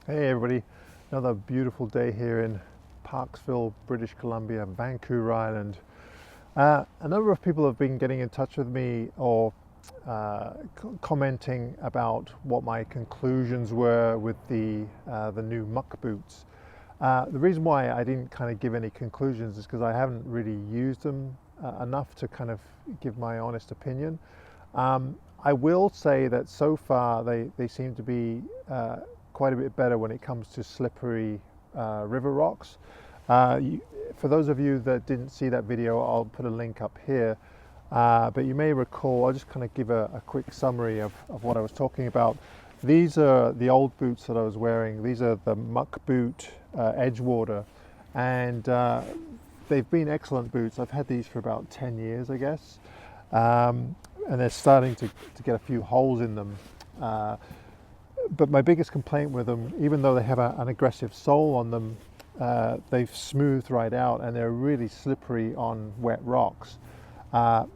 Hey everybody, another beautiful day here in Parksville, British Columbia, Vancouver Island. A number of people have been getting in touch with me or commenting about what my conclusions were with the new Muck Boots. The reason why I didn't kind of give any conclusions is because I haven't really used them enough to kind of give my honest opinion. I will say that so far they seem to be quite a bit better when it comes to slippery river rocks. For those of you that didn't see that video, I'll put a link up here. But you may recall, I'll just kind of give a quick summary of what I was talking about. These are the old boots that I was wearing. These are the Muck Boot Edgewater, and they've been excellent boots. I've had these for about 10 years, I guess. And they're starting to get a few holes in them. But my biggest complaint with them, even though they have an aggressive sole on them, they've smoothed right out and they're really slippery on wet rocks. Other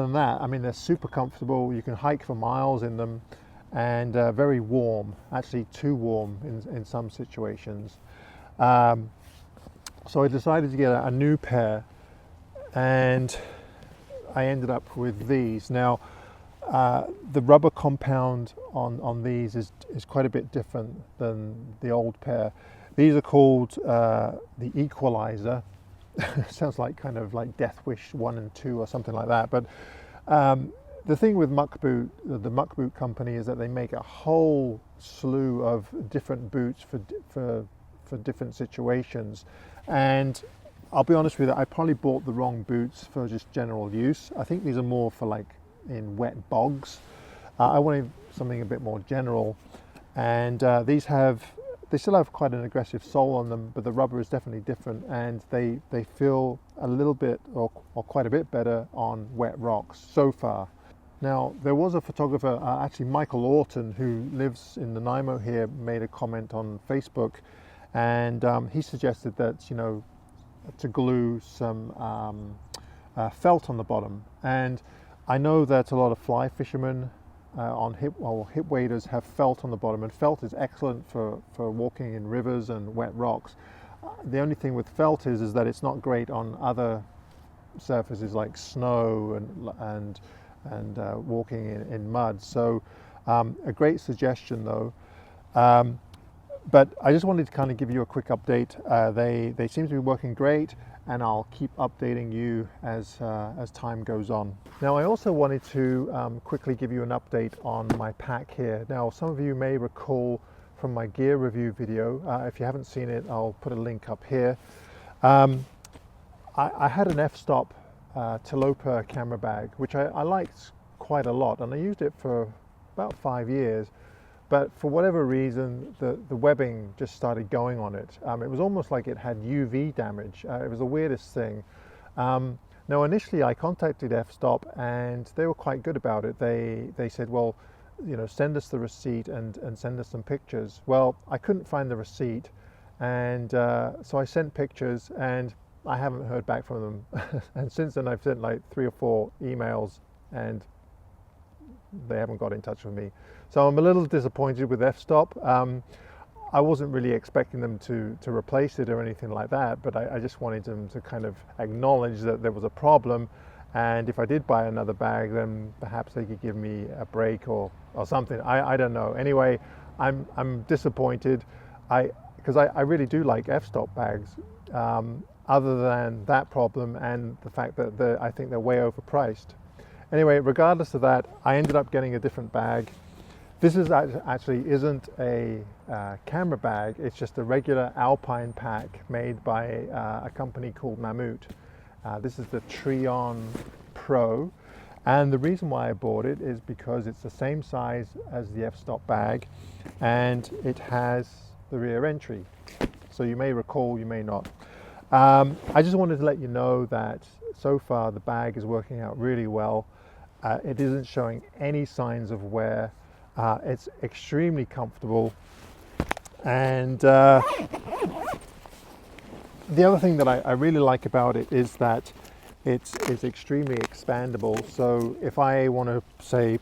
than that, I mean, they're super comfortable. You can hike for miles in them, and very warm, actually too warm in some situations. So I decided to get a new pair, and I ended up with these. Now, the rubber compound on these is quite a bit different than the old pair. These are called the Equalizer. Sounds like kind of like Death Wish 1 and 2 or something like that. But the thing with Muck Boot, the Muck Boot company, is that they make a whole slew of different boots for different situations. And I'll be honest with you, I probably bought the wrong boots for just general use. I think these are more for like in wet bogs. I wanted something a bit more general, and they still have quite an aggressive sole on them, but the rubber is definitely different, and they feel a little bit or quite a bit better on wet rocks so far. Now, there was a photographer, actually Michael Orton, who lives in Nanaimo here, made a comment on Facebook, and he suggested that, you know, to glue some felt on the bottom. And I know that a lot of fly fishermen on hip waders have felt on the bottom, and felt is excellent for walking in rivers and wet rocks. The only thing with felt is that it's not great on other surfaces like snow and walking in mud. So a great suggestion though. But I just wanted to kind of give you a quick update. They seem to be working great, and I'll keep updating you as time goes on. Now, I also wanted to quickly give you an update on my pack here. Now, some of you may recall from my gear review video. If you haven't seen it, I'll put a link up here. I had an f-stop Tilopa camera bag, which I liked quite a lot, and I used it for about 5 years. But for whatever reason, the webbing just started going on it. It was almost like it had UV damage. It was the weirdest thing. Now, initially I contacted f-stop, and they were quite good about it. They said, well, you know, send us the receipt and send us some pictures. Well, I couldn't find the receipt, and so I sent pictures, and I haven't heard back from them. And since then I've sent like 3 or 4 emails, and they haven't got in touch with me. So I'm a little disappointed with f-stop. I wasn't really expecting them to replace it or anything like that, but I just wanted them to kind of acknowledge that there was a problem, and if I did buy another bag, then perhaps they could give me a break or something. I don't know. Anyway, I'm disappointed, because I really do like f-stop bags, other than that problem and the fact that I think they're way overpriced. Anyway, regardless of that, I ended up getting a different bag. This actually isn't a camera bag. It's just a regular alpine pack made by a company called Mammut. This is the Trion Pro. And the reason why I bought it is because it's the same size as the f-stop bag, and it has the rear entry. So you may recall, you may not. I just wanted to let you know that so far the bag is working out really well. It isn't showing any signs of wear. It's extremely comfortable, and the other thing that I really like about it is that it's extremely expandable. So if I want to, say,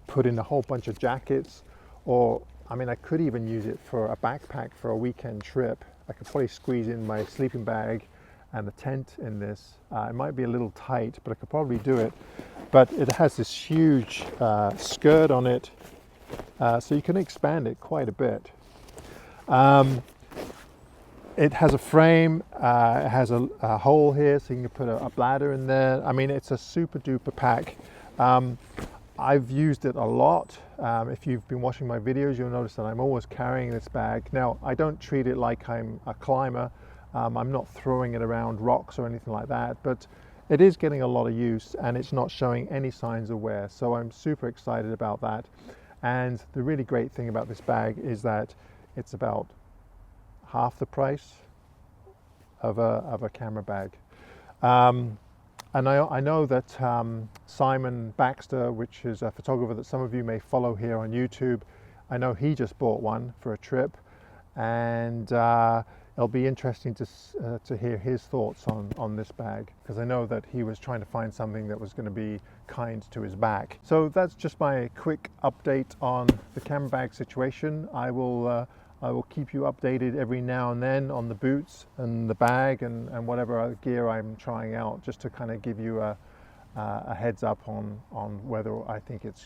put in a whole bunch of jackets or I mean, I could even use it for a backpack for a weekend trip. I could probably squeeze in my sleeping bag and the tent in this. It might be a little tight, but I could probably do it. But it has this huge skirt on it, so you can expand it quite a bit. It has a frame, it has a hole here so you can put a bladder in there. I mean, it's a super duper pack. I've used it a lot. If you've been watching my videos, you'll notice that I'm always carrying this bag. Now, I don't treat it like I'm a climber. I'm not throwing it around rocks or anything like that, but it is getting a lot of use and it's not showing any signs of wear. So I'm super excited about that. And the really great thing about this bag is that it's about half the price of a camera bag. And I know that Simon Baxter, which is a photographer that some of you may follow here on YouTube, I know he just bought one for a trip, and it'll be interesting to hear his thoughts on this bag, because I know that he was trying to find something that was going to be kind to his back. So that's just my quick update on the camera bag situation. I will keep you updated every now and then on the boots and the bag and whatever other gear I'm trying out, just to kind of give you a heads up on whether I think it's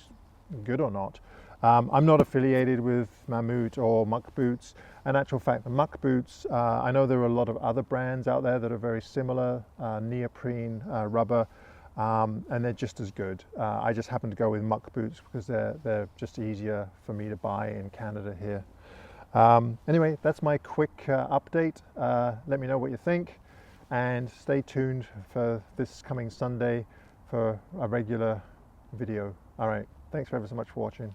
good or not. I'm not affiliated with Mammut or Muck Boots. In actual fact, the Muck Boots, I know there are a lot of other brands out there that are very similar, neoprene rubber, and they're just as good. I just happen to go with Muck Boots because they're just easier for me to buy in Canada here. Anyway, that's my quick update. Let me know what you think, and stay tuned for this coming Sunday for a regular video. All right, thanks ever so much for watching.